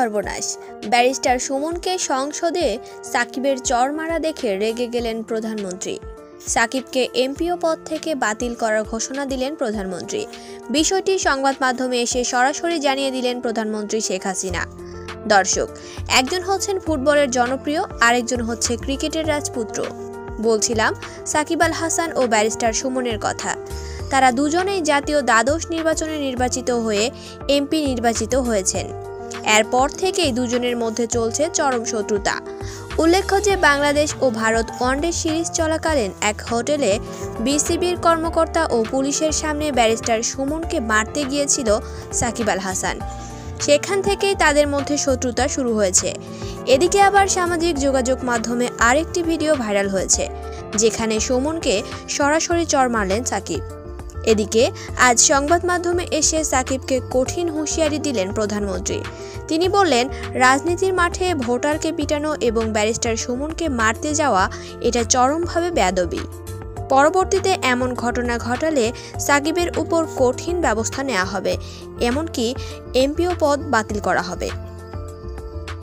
সর্বনাশ। ব্যারিস্টার সুমনকে সংসদে সাকিবের চড় মারা দেখে রেগে গেলেন প্রধানমন্ত্রী। সাকিবকে এমপিও পদ থেকে বাতিল করার ঘোষণা দিলেন প্রধানমন্ত্রী। বিষয়টি সংবাদ মাধ্যমে এসে সরাসরি জানিয়ে দিলেন প্রধানমন্ত্রী শেখ হাসিনা। দর্শক, একজন হচ্ছেন ফুটবলের জনপ্রিয়, আরেকজন হচ্ছে ক্রিকেটের রাজপুত্র। বলছিলাম সাকিব আল হাসান ও ব্যারিস্টার সুমনের কথা। তারা দুজনেই জাতীয় দ্বাদশ নির্বাচনে নির্বাচিত হয়ে এমপি নির্বাচিত হয়েছেন। এরপর থেকেই দুজনের মধ্যে চলছে চরম শত্রুতা। উল্লেখ্য যে বাংলাদেশ ও ভারত ওয়ানডে সিরিজ চলাকালীন এক হোটেলে বিসিবির কর্মকর্তা ও পুলিশের সামনে ব্যারিস্টার সুমনকে মারতে গিয়েছিল সাকিব আল হাসান। সেখান থেকেই তাদের মধ্যে শত্রুতা শুরু হয়েছে। এদিকে আবার সামাজিক যোগাযোগ মাধ্যমে আরেকটি ভিডিও ভাইরাল হয়েছে, যেখানে সুমনকে সরাসরি চড় মারলেন সাকিব। এদিকে আজ সংবাদ মাধ্যমে এসে সাকিবকে কঠিন হুঁশিয়ারি দিলেন প্রধানমন্ত্রী। তিনি বললেন, রাজনীতির মাঠে ভোটারকে পিটানো এবং ব্যারিস্টার সুমনকে মারতে যাওয়া এটা চরমভাবে বেয়াদবি। পরবর্তীতে এমন ঘটনা ঘটালে সাকিবের উপর কঠিন ব্যবস্থা নেওয়া হবে, এমনকি এমপিও পদ বাতিল করা হবে।